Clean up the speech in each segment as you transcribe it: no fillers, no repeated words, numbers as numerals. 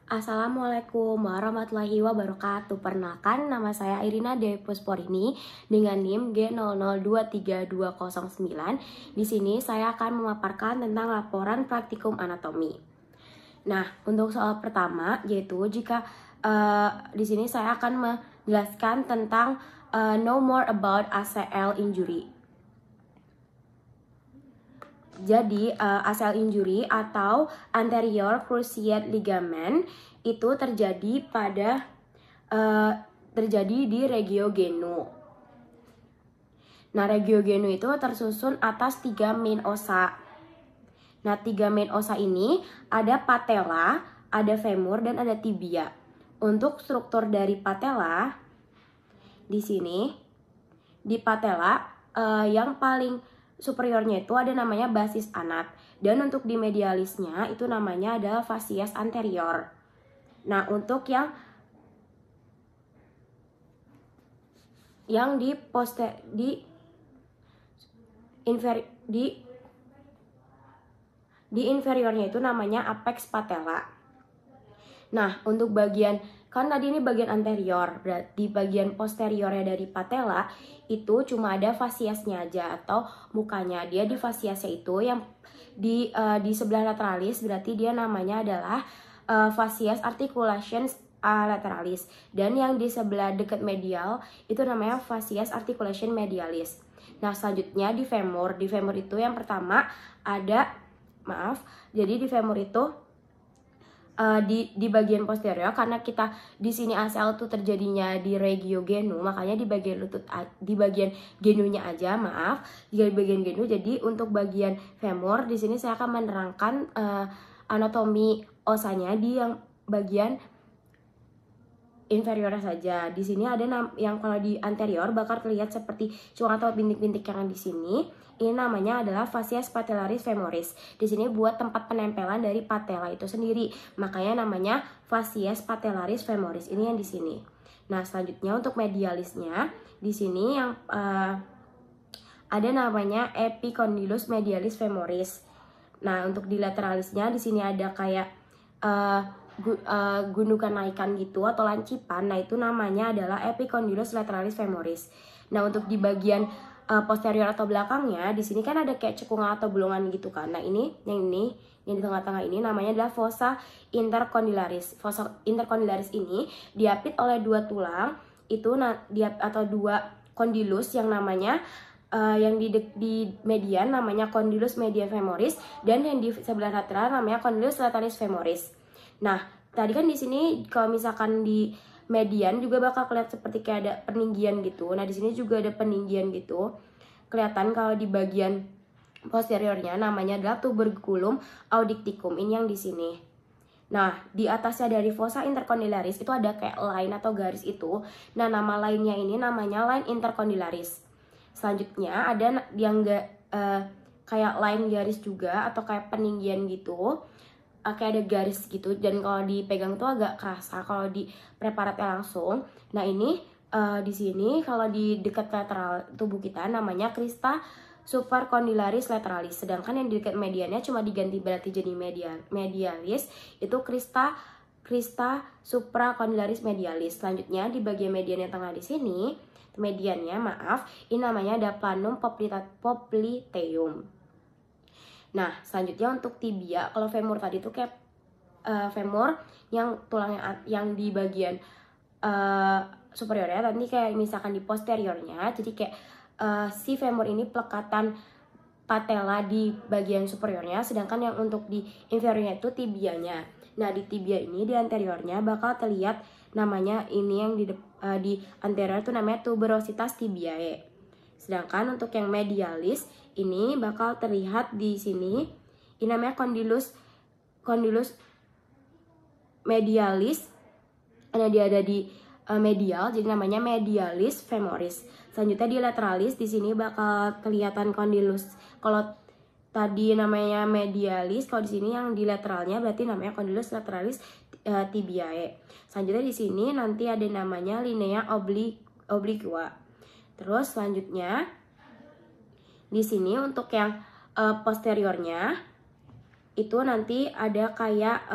Assalamualaikum warahmatullahi wabarakatuh. Perkenalkan, nama saya Irina Dewi Pusporini dengan NIM G0023209. Di sini saya akan memaparkan tentang laporan praktikum anatomi. Nah, untuk soal pertama yaitu jika di sini saya akan menjelaskan tentang know more about ACL injury. Jadi ACL injury atau anterior cruciate ligament itu terjadi di regio genu. Nah, regio genu itu tersusun atas 3 main osa. Nah, 3 main osa ini ada patella, ada femur, dan ada tibia. Untuk struktur dari patella di sini, di patella yang paling superiornya itu ada namanya basis anat, dan untuk di medialisnya itu namanya adalah fascias anterior. Nah, untuk yang di inferiornya itu namanya apex patella. Nah, untuk bagian, kan tadi ini bagian anterior, di bagian posteriornya dari patella itu cuma ada fasciasnya aja atau mukanya. Dia di fasciasnya itu yang di sebelah lateralis, berarti dia namanya adalah fascias articulations lateralis, dan yang di sebelah dekat medial itu namanya fascias articulation medialis. Nah, selanjutnya di femur itu yang pertama ada, jadi di femur itu di bagian posterior, karena kita di sini ACL tuh terjadinya di regio genu, makanya di bagian lutut, di bagian genunya aja, di bagian genu. Jadi untuk bagian femur di sini saya akan menerangkan anatomi osanya di yang bagian inferior saja. Di sini ada yang kalau di anterior bakal terlihat seperti cuang atau bintik-bintik yang di sini. Ini namanya adalah fascias patellaris femoris. Di sini buat tempat penempelan dari patella itu sendiri. Makanya namanya fascias patellaris femoris. Ini yang di sini. Nah, selanjutnya untuk medialisnya di sini yang ada namanya epicondylus medialis femoris. Nah, untuk di lateralisnya di sini ada kayak gundukan naikan gitu atau lancipan. Nah, itu namanya adalah epicondylus lateralis femoris. Nah, untuk di bagian posterior atau belakangnya di sini kan ada kayak cekungan atau bolongan gitu kan. Nah, yang di tengah-tengah ini namanya adalah fossa intercondylaris. Fossa intercondylaris ini diapit oleh 2 tulang itu atau 2 kondilus yang namanya yang di median namanya condylus median femoris, dan yang di sebelah lateral namanya condylus lateralis femoris. Nah, tadi kan di sini kalau misalkan di median juga bakal kelihatan seperti kayak ada peninggian gitu. Nah, di sini juga ada peninggian gitu. Kelihatan kalau di bagian posteriornya namanya adalah tuberculum audicticum. Ini yang di sini. Nah, di atasnya dari fossa intercondylaris itu ada kayak line atau garis itu. Nah, nama lainnya ini namanya line intercondylaris. Selanjutnya ada yang kayak line garis juga atau kayak peninggian gitu. Kayak ada garis gitu, dan kalau dipegang tuh agak kerasa kalau di preparatnya langsung. Nah, ini di sini kalau di dekat lateral tubuh kita namanya crista supracondylaris lateralis, sedangkan yang di dekat mediannya cuma diganti berarti jadi medialis, itu crista supracondylaris medialis. Selanjutnya di bagian median yang tengah di sini, mediannya ini namanya ada planum popliteum. Nah, selanjutnya untuk tibia, kalau femur tadi tuh kayak femur yang tulangnya yang di bagian superiornya, nanti kayak misalkan di posteriornya, jadi kayak si femur ini pelekatan patella di bagian superiornya, sedangkan yang untuk di inferiornya itu tibianya. Nah, di tibia ini di anteriornya bakal terlihat namanya ini yang di anterior itu namanya tuberositas tibiae. Sedangkan untuk yang medialis ini bakal terlihat di sini. Ini namanya condylus medialis. Nah, dia ada di medial, jadi namanya medialis femoris. Selanjutnya di lateralis, di sini bakal kelihatan condylus. Kalau tadi namanya medialis, kalau di sini yang di lateralnya berarti namanya condylus lateralis tibiae. Selanjutnya di sini nanti ada namanya linea obliqua. Terus selanjutnya di sini untuk yang posteriornya itu nanti ada kayak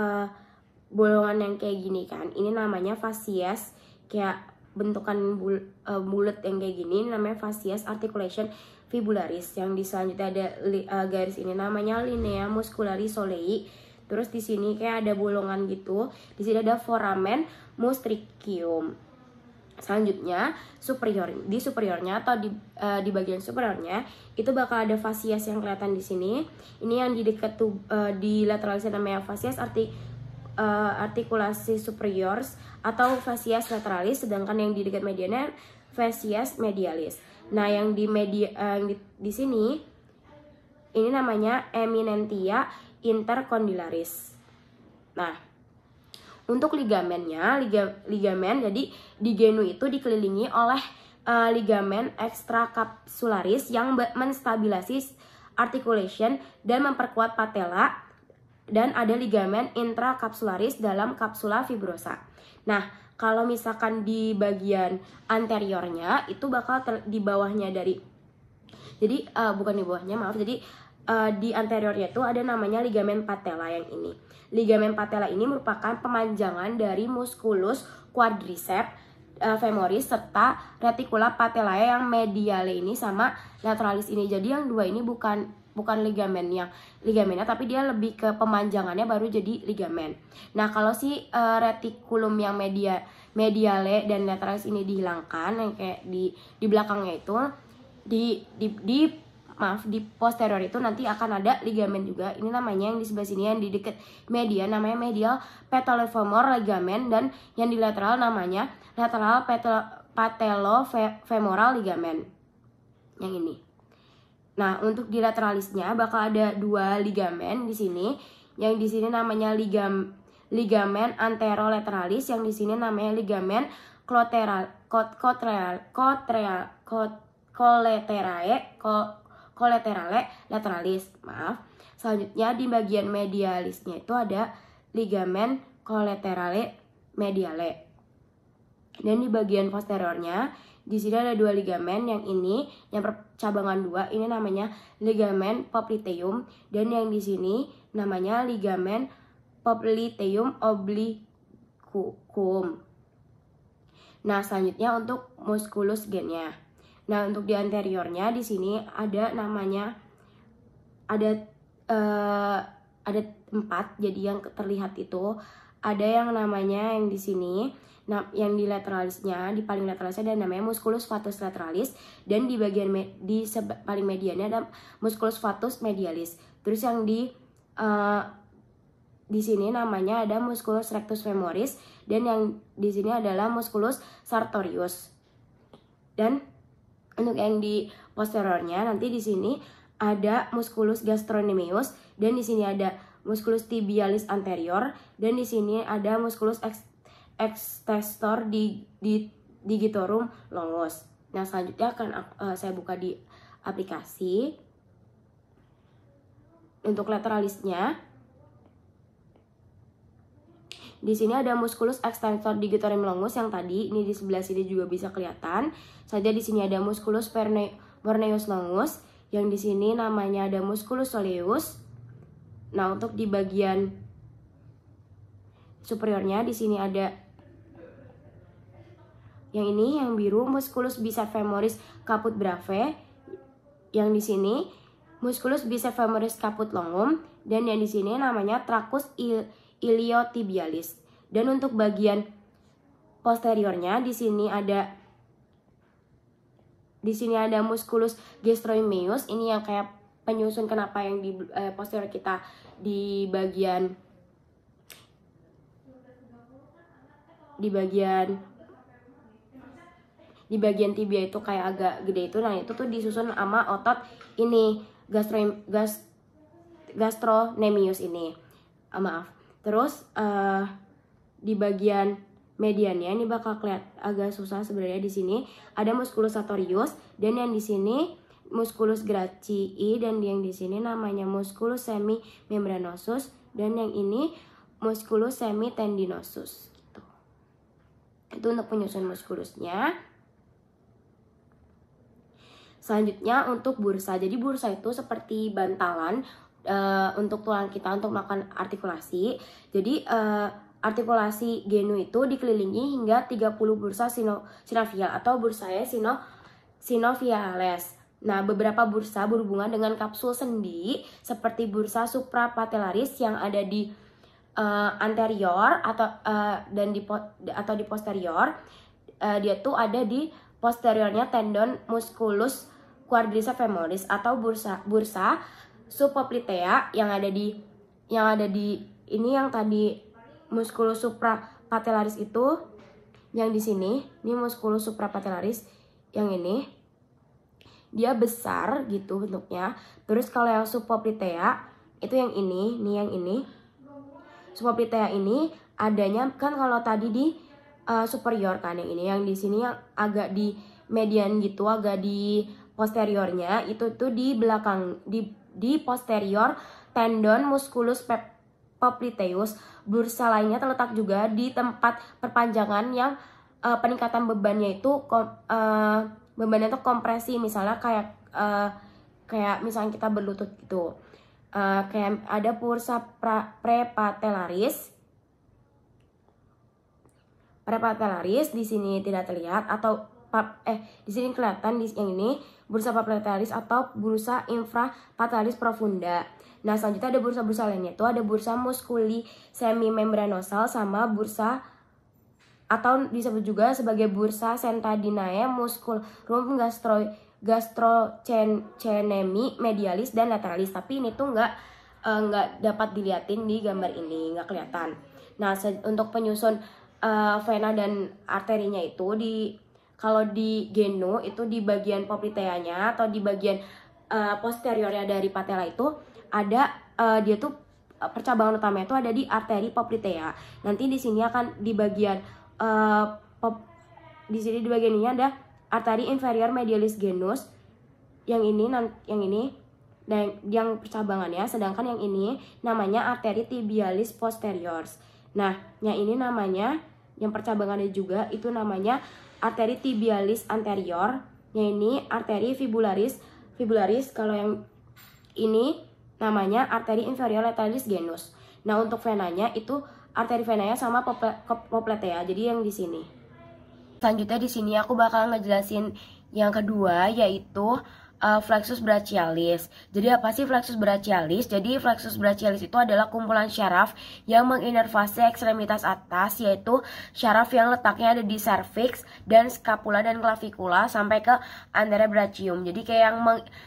bolongan yang kayak gini kan, ini namanya fascies, kayak bentukan bulat yang kayak gini, ini namanya fascies articulation fibularis. Yang di selanjutnya ada garis ini namanya linea muscularis solei. Terus di sini kayak ada bolongan gitu, di sini ada foramen mostricium. Selanjutnya di superiornya atau di bagian superiornya itu bakal ada fascies yang kelihatan di sini. Ini yang di dekat di lateralisnya namanya fascies artikulasi superiors atau fascies lateralis, sedangkan yang di dekat mediannya fascies medialis. Nah, yang di sini ini namanya eminentia intercondylaris. Nah, untuk ligamennya, ligamen jadi di genu itu dikelilingi oleh ligamen extracapsularis yang menstabilisasi articulation dan memperkuat patella, dan ada ligamen intracapsularis dalam kapsula fibrosa. Nah, kalau misalkan di bagian anteriornya itu bakal di bawahnya jadi bukan di bawahnya, maaf. Jadi di anteriornya itu ada namanya ligamen patella yang ini. Ligamen patella ini merupakan pemanjangan dari musculus quadriceps femoris serta reticula patellae yang mediale ini sama lateralis ini. Jadi yang dua ini bukan ligamennya, tapi dia lebih ke pemanjangannya baru jadi ligamen. Nah, kalau si reticulum yang mediale dan lateralis ini dihilangkan, yang kayak di belakangnya itu di posterior itu nanti akan ada ligamen juga. Ini namanya yang di sebelah sini yang di dekat media namanya medial patellofemoral ligamen, dan yang di lateral namanya lateral patellofemoral ligamen. Yang ini. Nah, untuk di lateralisnya bakal ada dua ligamen di sini. Yang di sini namanya ligamen anterolateralis, yang di sini namanya ligamen collaterale lateralis. Maaf. Selanjutnya di bagian medialisnya itu ada ligamen collaterale mediale. Dan di bagian posteriornya di sini ada dua ligamen, yang ini yang percabangan dua ini namanya ligamen popliteum, dan yang di sini namanya ligamen popliteum obliquum. Nah, selanjutnya untuk musculus gennya. Nah, untuk di anteriornya di sini ada namanya ada 4, jadi yang terlihat itu ada yang namanya yang di sini. Nah, yang di lateralisnya, di paling lateralisnya ada namanya musculus fatus lateralis, dan di bagian paling mediannya ada musculus fatus medialis. Terus yang di sini namanya ada musculus rectus femoris, dan yang di sini adalah musculus sartorius. Dan untuk yang di posteriornya nanti di sini ada musculus gastrocnemius, dan di sini ada musculus tibialis anterior, dan di sini ada musculus extensor digitorum longus. Nah, selanjutnya akan saya buka di aplikasi. Untuk lateralisnya di sini ada musculus extensor digitorum longus yang tadi, ini di sebelah sini juga bisa kelihatan. Saja di sini ada musculus peroneus longus, yang di sini namanya ada musculus soleus. Nah, untuk di bagian superiornya di sini ada yang ini, yang biru, musculus biceps femoris caput breve. Yang di sini musculus biceps femoris caput longum, dan yang di sini namanya tracus iliotibialis. Dan untuk bagian posteriornya di sini ada musculus gastrocnemius. Ini yang kayak penyusun kenapa yang di posterior kita di bagian tibia itu kayak agak gede itu. Nah, itu tuh disusun sama otot ini gastrocnemius ini. Maaf. Terus di bagian mediannya ini bakal kelihatan agak susah sebenarnya. Di sini ada musculus sartorius, dan yang di sini musculus gracii, dan yang di sini namanya musculus semimembranosus, dan yang ini musculus semitendinosus gitu. Itu untuk penyusun muskulusnya. Selanjutnya untuk bursa. Jadi bursa itu seperti bantalan untuk tulang kita untuk melakukan artikulasi. Jadi artikulasi genu itu dikelilingi hingga 30 bursa sinovial atau bursae sinoviales. Nah, beberapa bursa berhubungan dengan kapsul sendi seperti bursa suprapatellaris yang ada di anterior atau di posterior. Dia tuh ada di posteriornya tendon musculus quadriceps femoris atau bursa subpoplitea yang ada di ini yang tadi musculus suprapatellaris itu yang di sini, ini musculus suprapatellaris yang ini dia besar gitu bentuknya. Terus kalau yang subpoplitea itu yang ini, nih yang ini. Subpoplitea ini adanya kan kalau tadi di superior kan, yang di sini yang agak di median gitu, agak di posteriornya itu tuh di belakang di posterior tendon musculus popliteus. Bursa lainnya terletak juga di tempat perpanjangan yang peningkatan bebannya itu kompresi, misalnya kayak misalnya kita berlutut gitu. Kayak ada bursa prepatellaris di sini tidak terlihat, atau di sini kelihatan di yang ini bursa prepatellaris atau bursa infrapatellaris profunda. Nah, selanjutnya ada bursa-bursa lainnya itu ada bursa musculi semimembranosal sama bursa atau disebut juga sebagai bursa centadinae musculum gastrocnemi medialis dan lateralis. Tapi ini tuh nggak dapat dilihatin di gambar ini, nggak kelihatan. Nah, untuk penyusun vena dan arterinya itu kalau di genu itu di bagian popliteanya atau di bagian posteriornya dari patella itu ada dia tuh percabangan utamanya itu ada di arteri poplitea. Nanti di sini akan di bagian di sini di bagian ini ada arteri inferior medialis genus yang ini dan yang percabangannya, sedangkan yang ini namanya arteri tibialis posteriors. Nah, yang ini namanya yang percabangannya juga itu namanya arteri tibialis anterior. Yang ini arteri fibularis. Kalau yang ini namanya arteri inferior lateralis genus. Nah, untuk venanya itu arteri venanya sama poplitea. Jadi yang di sini. Selanjutnya di sini aku bakal ngejelasin yang kedua, yaitu flexus brachialis. Jadi apa sih flexus brachialis? Jadi flexus brachialis itu adalah kumpulan syaraf yang menginervasi ekstremitas atas, yaitu syaraf yang letaknya ada di cervix dan scapula dan clavikula sampai ke anterobrachium. Jadi kayak yang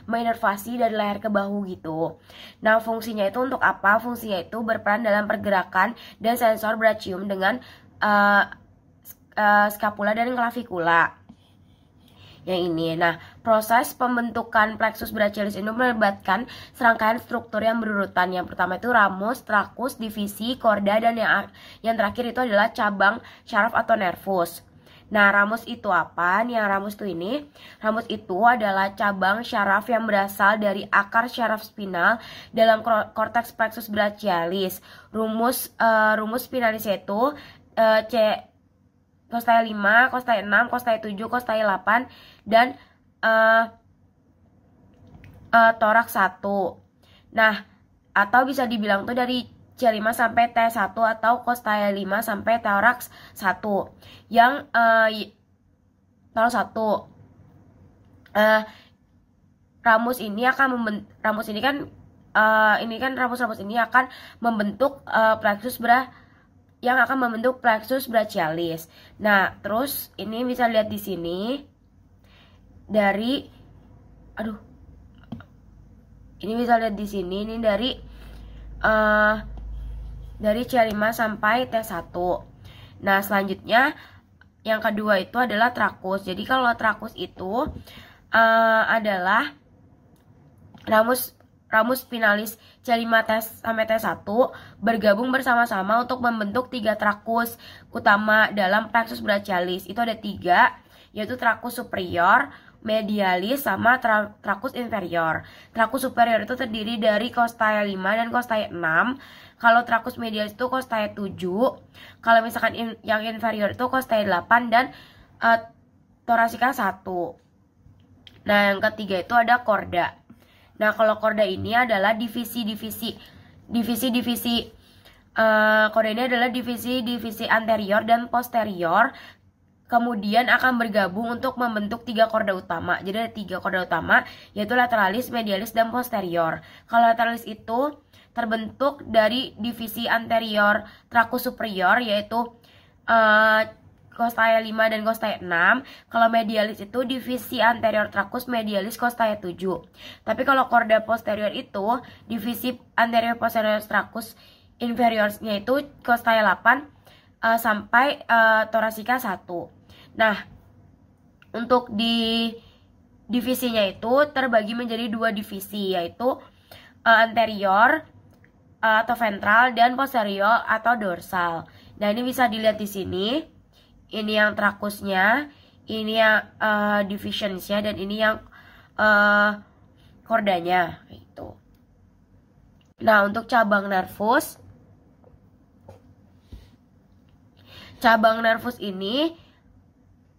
menginervasi dari leher ke bahu gitu. Nah, fungsinya itu untuk apa? Fungsinya itu berperan dalam pergerakan dan sensor brachium dengan scapula dan clavikula. Yang ini. Nah, proses pembentukan plexus brachialis ini melibatkan serangkaian struktur yang berurutan. Yang pertama itu ramus, trakus, divisi, korda, dan yang terakhir itu adalah cabang syaraf atau nervus. Nah, ramus itu apa? Yang ramus itu adalah cabang syaraf yang berasal dari akar syaraf spinal dalam korteks plexus brachialis. Rumus spinalis itu costay 5, costay 6, costay 7, costay 8 dan toraks 1. Nah, atau bisa dibilang tuh dari C5 sampai T1 atau costay 5 sampai toraks 1. Yang toraks 1 ramus ini akan membentuk plexus brachialis. Nah, terus ini bisa lihat di sini dari ini dari C5 sampai T1. Nah, selanjutnya yang kedua itu adalah trakus. Jadi kalau trakus itu adalah ramus spinalis C5 sampai T1 bergabung bersama-sama untuk membentuk 3 trakus utama dalam plexus brachialis. Itu ada 3, yaitu trakus superior, medialis, sama trakus inferior. Trakus superior itu terdiri dari costay 5 dan costay 6. Kalau trakus medialis itu costay 7. Kalau misalkan yang inferior itu costay 8 dan thoracika 1. Nah, yang ketiga itu ada korda. Nah, kalau korda ini adalah divisi Kode ini adalah divisi anterior dan posterior, kemudian akan bergabung untuk membentuk 3 korda utama. Jadi ada 3 korda utama, yaitu lateralis, medialis, dan posterior. Kalau lateralis itu terbentuk dari divisi anterior trakus superior, yaitu costaya 5 dan costaya 6. Kalau medialis itu divisi anterior trakus, medialis, costaya 7. Tapi kalau korda posterior itu divisi anterior posterior trakus inferiornya itu costaya 8 sampai thoracika 1. Nah, untuk di divisinya itu terbagi menjadi 2 divisi, yaitu anterior atau ventral dan posterior atau dorsal. Nah, ini bisa dilihat di sini. Ini yang trakusnya, ini yang divisionsnya, dan ini yang kordanya itu. Nah, untuk cabang nervus ini,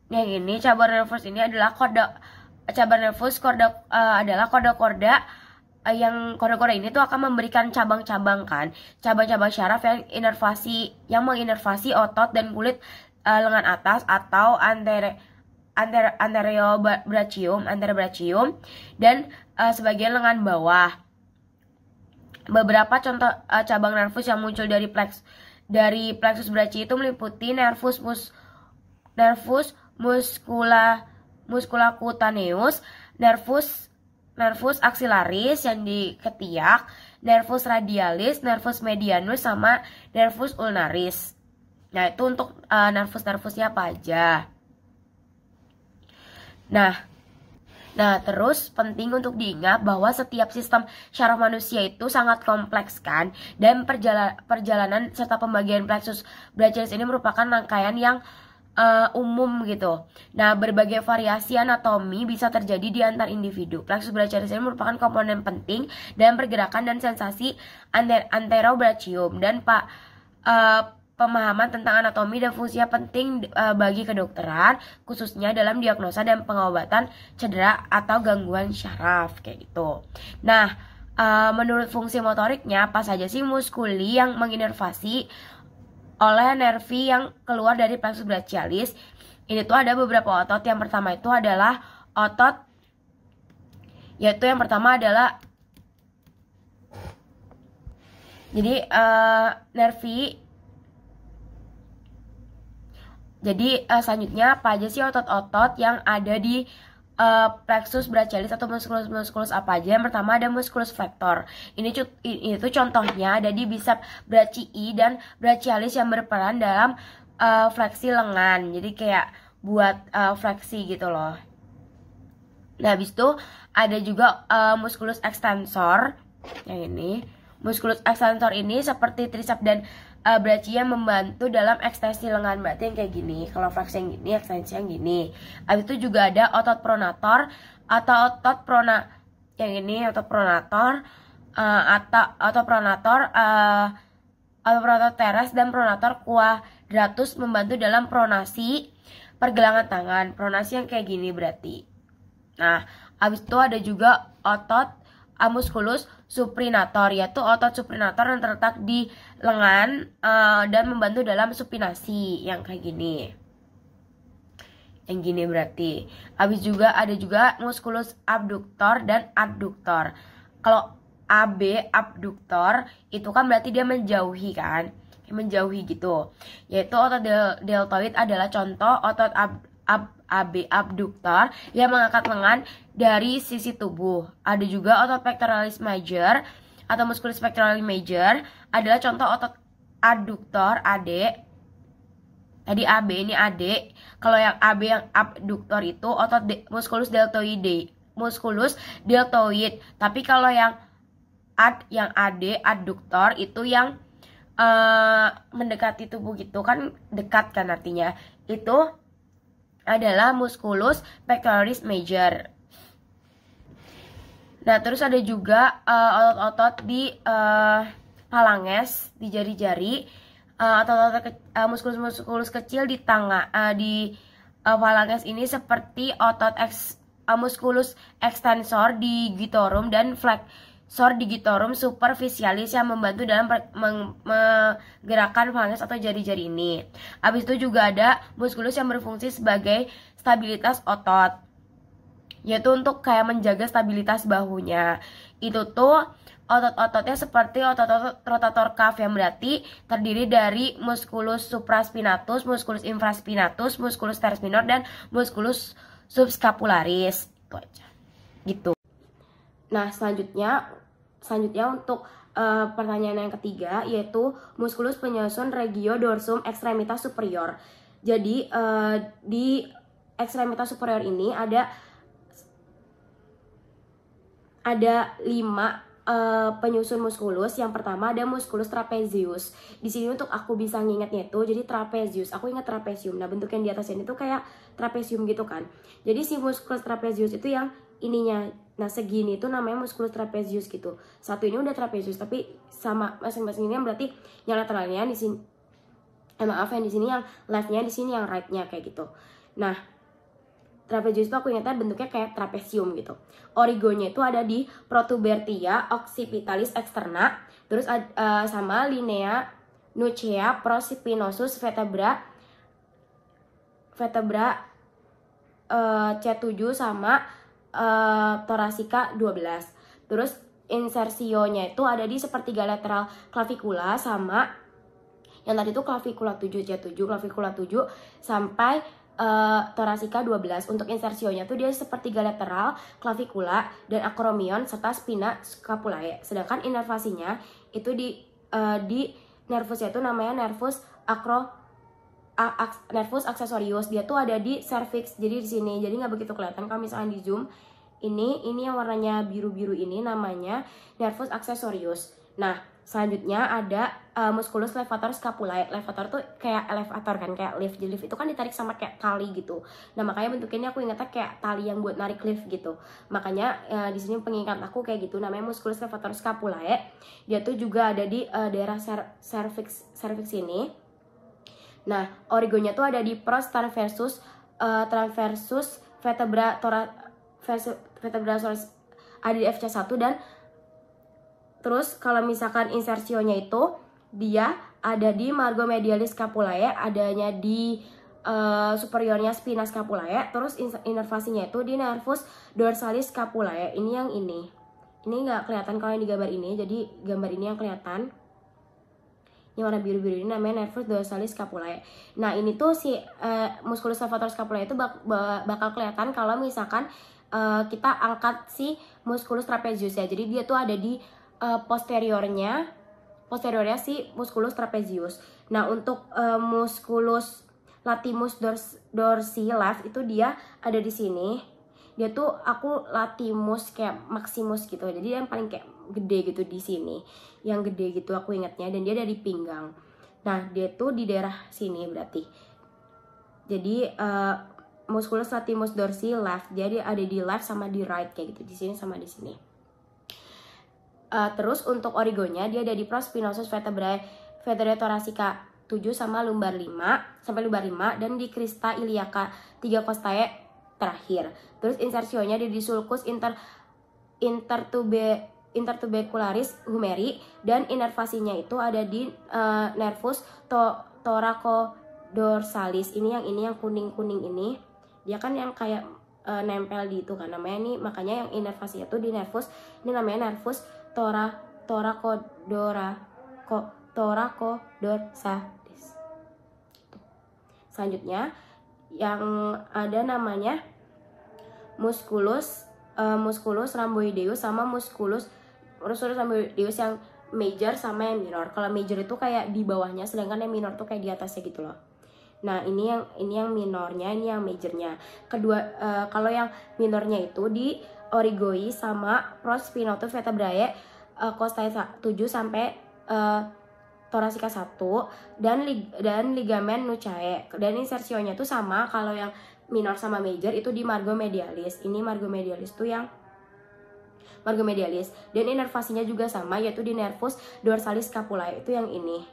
yang ini cabang nervus ini adalah adalah korda-korda yang korda-korda ini tuh akan memberikan cabang-cabang kan, cabang-cabang syaraf yang menginervasi otot dan kulit lengan atas atau anterobrachium dan sebagian lengan bawah. Beberapa contoh cabang nervus yang muncul dari plexus brachii itu meliputi nervus musculocutaneus, nervus axillaris yang di ketiak, nervus radialis, nervus medianus, sama nervus ulnaris. Nah, itu untuk nervus-nervusnya apa aja. Nah, terus penting untuk diingat bahwa setiap sistem syaraf manusia itu sangat kompleks kan, dan perjalanan serta pembagian plexus brachialis ini merupakan rangkaian yang umum gitu. Nah, berbagai variasi anatomi bisa terjadi di antar individu. Plexus brachialis ini merupakan komponen penting dalam pergerakan dan sensasi anterobrachium, dan pemahaman tentang anatomi dan fungsinya penting bagi kedokteran, khususnya dalam diagnosa dan pengobatan cedera atau gangguan syaraf kayak gitu. Nah, menurut fungsi motoriknya, apa saja sih muskuli yang menginervasi oleh nervi yang keluar dari plexus brachialis? Ini tuh ada beberapa otot. Yang pertama itu adalah otot, yaitu yang pertama adalah nervi. Jadi selanjutnya apa aja sih otot-otot yang ada di plexus brachialis atau musculus apa aja? Yang pertama ada musculus flexor. Ini tuh contohnya ada di bicep brachii dan brachialis yang berperan dalam fleksi lengan. Jadi kayak buat fleksi gitu loh. Nah, habis itu ada juga musculus extensor. Yang ini musculus extensor ini seperti triceps dan brachii yang membantu dalam ekstensi lengan. Berarti yang kayak gini. Kalau fleksi yang gini, ekstensi yang gini. Habis itu juga ada otot pronator atau otot yang ini otot pronator atau otot pronator teres dan pronator quadratus membantu dalam pronasi pergelangan tangan. Pronasi yang kayak gini berarti. Nah, habis itu ada juga otot musculus suprinator, yaitu otot suprinator yang terletak di lengan dan membantu dalam supinasi yang kayak gini. Yang gini berarti. Habis juga ada juga musculus abductor dan adduktor. Kalau AB abductor itu kan berarti dia menjauhi kan, menjauhi gitu. Yaitu otot deltoid adalah contoh otot AB abductor yang mengangkat lengan dari sisi tubuh. Ada juga otot pectoralis major atau musculus pectoralis major adalah contoh otot adduktor AD. Tadi AB ini AD. Kalau yang AB yang abduktor itu otot musculus deltoid. Tapi kalau yang AD adduktor itu yang mendekati tubuh gitu kan, dekat kan artinya. Itu adalah musculus pectoralis major. Nah, terus ada juga otot-otot di phalanges, di jari-jari, otot-otot muskulus kecil di tangan, di phalanges ini seperti otot musculus extensor di digitorum dan sor digitorum superficialis yang membantu dalam menggerakkan falanges atau jari-jari ini. Habis itu juga ada musculus yang berfungsi sebagai stabilitas otot, yaitu untuk kayak menjaga stabilitas bahunya. Itu tuh otot-ototnya seperti otot-otot rotator cuff yang berarti terdiri dari musculus supraspinatus, musculus infraspinatus, musculus teres minor, dan musculus subscapularis. Itu aja. Gitu. Nah, selanjutnya untuk pertanyaan yang ketiga, yaitu musculus penyusun regio dorsum extremitas superior. Jadi di ekstremitas superior ini ada 5 penyusun musculus. Yang pertama ada musculus trapezius. Di sini untuk aku bisa ngingetnya itu, jadi trapezius. Aku ingat trapesium. Nah, bentuk yang di atas ini tuh kayak trapesium gitu kan. Jadi si musculus trapezius itu yang ininya, nah segini itu namanya musculus trapezius gitu. Satu ini udah trapezius, tapi sama masing-masing ini berarti yang lateralnya di sini, maaf, yang di sini yang leftnya, di sini yang rightnya kayak gitu. Nah, trapezius itu aku ingatnya bentuknya kayak trapesium gitu. Origonya itu ada di protubertia occipitalis externa, terus sama linea nucea prospinosus vertebra C7 sama thoracica 12. Terus insersionya itu ada di sepertiga lateral clavikula sama yang tadi itu clavikula 7 C7, clavikula 7 sampai thoracica 12. Untuk insersionya tuh dia sepertiga lateral clavikula dan acromion serta spina scapulae. Sedangkan inervasinya itu di nervusnya itu namanya nervus accessorius. Dia tuh ada di cervix, jadi di sini. Jadi nggak begitu kelihatan kalau misalnya di zoom. Ini yang warnanya biru-biru ini namanya nervus accessorius. Nah, selanjutnya ada musculus levator scapulae. Levator tuh kayak elevator kan, kayak lift. Jadi lift itu kan ditarik sama kayak tali gitu. Nah, makanya bentuknya aku ingatnya kayak tali yang buat narik lift gitu. Makanya di sini pengingat aku kayak gitu, namanya musculus levator scapulae. Dia tuh juga ada di daerah cervix ini. Nah, origonya tuh ada di pros transversus vertebra ada di FC1, dan terus kalau misalkan insersionya itu dia ada di margo medialis scapulae, adanya di superiornya spina scapulae. Terus inervasinya itu di nervus dorsalis scapulae. Ini yang ini nggak kelihatan kalau yang di gambar ini, jadi gambar ini yang kelihatan. Yang warna biru-biru ini namanya nervus dorsalis scapulae. Nah, ini tuh si musculus levator scapulae itu bakal kelihatan kalau misalkan kita angkat si musculus trapezius ya. Jadi dia tuh ada di posteriornya si musculus trapezius. Nah, untuk musculus latimus dorsi left itu dia ada di sini. Dia tuh aku latimus kayak maximus gitu. Jadi yang paling kayak gede gitu di sini. Yang gede gitu aku ingatnya, dan dia ada di pinggang. Nah, dia tuh di daerah sini berarti. Jadi musculus latimus dorsi left, jadi ada di left sama di right kayak gitu, di sini sama di sini. Terus untuk origonya dia ada di prospinosus vertebrae thoracica 7 sama lumbar 5 sampai lumbar 5, dan di crista iliaca 3 costae terakhir. Terus insersionya di sulcus intertubecularis humeri, dan inervasinya itu ada di nervus thoraco-dorsalis. Ini yang kuning-kuning ini. Dia kan yang kayak nempel di itu kan, namanya ini, makanya yang inervasinya itu di nervus, ini namanya nervus thoraco-dorsalis. Selanjutnya yang ada namanya musculus rhomboideus sama musculus rhomboideus yang major sama yang minor. Kalau major itu kayak di bawahnya, sedangkan yang minor tuh kayak di atasnya gitu loh. Nah, ini yang minornya, ini yang majornya. Kedua, kalau yang minornya itu di origoi sama prospinotus vertebrae costae 7 sampai thoracica 1, dan ligamen nuchae. Dan insersionya tuh sama kalau yang minor sama major itu di margo medialis. Ini margo medialis tuh yang margo medialis, dan inervasinya juga sama, yaitu di nervus dorsalis scapulae, itu yang ini,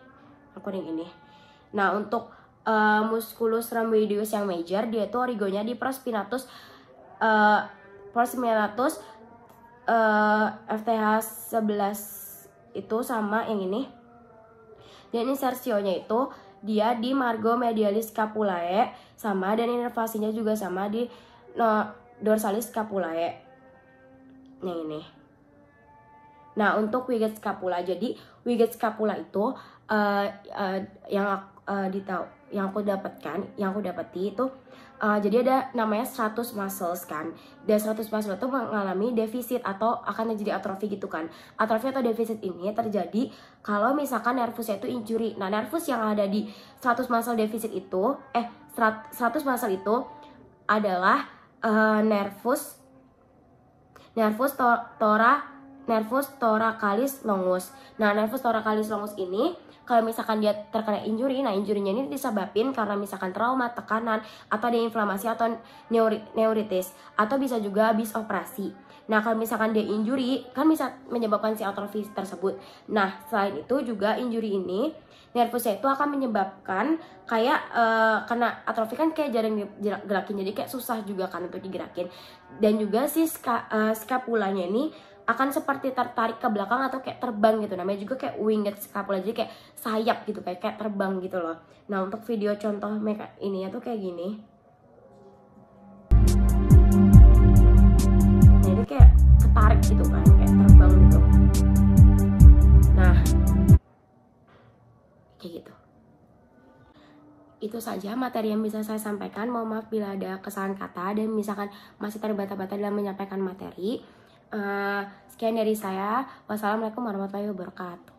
yang kuning ini. Nah, untuk musculus rhomboideus yang major, dia tuh origonya di prospinatus FTH 11 itu sama yang ini. Dan insersionya itu dia di margo medialis scapulae sama, dan inervasinya juga sama di dorsalis scapulae. Yang ini. Nah, untuk Wiget scapula, jadi Wiget scapula itu yang aku dapati itu jadi ada namanya 100 muscles kan. Dan 100 muscles itu mengalami defisit atau akan jadi atrofi gitu kan. Atrofi atau defisit ini terjadi kalau misalkan nervusnya itu injury. Nah, nervus yang ada di 100 muscle defisit itu 100 muscle itu adalah nervus thoracalis longus. Nah, nervus thoracalis longus ini kalau misalkan dia terkena injury, nah injurinya ini disebabkan karena misalkan trauma, tekanan, atau ada inflamasi atau neuritis, atau bisa juga habis operasi. Nah, kalau misalkan dia injury, kan bisa menyebabkan si atrofi tersebut. Nah, selain itu juga injury ini, nervusnya itu akan menyebabkan kayak karena atrofi kan kayak jarang digerakin, jadi kayak susah juga kan untuk digerakin. Dan juga si scapulanya ini akan seperti tertarik ke belakang atau kayak terbang gitu. Namanya juga kayak winged scapula, jadi kayak sayap gitu, kayak terbang gitu loh. Nah, untuk video contoh ininya tuh kayak gini. Nah, ini kayak ketarik gitu kan, kayak terbang gitu. Nah, kayak gitu. Itu saja materi yang bisa saya sampaikan. Mohon maaf bila ada kesalahan kata dan misalkan masih terbata-bata dalam menyampaikan materi. Sekian dari saya. Wassalamualaikum warahmatullahi wabarakatuh.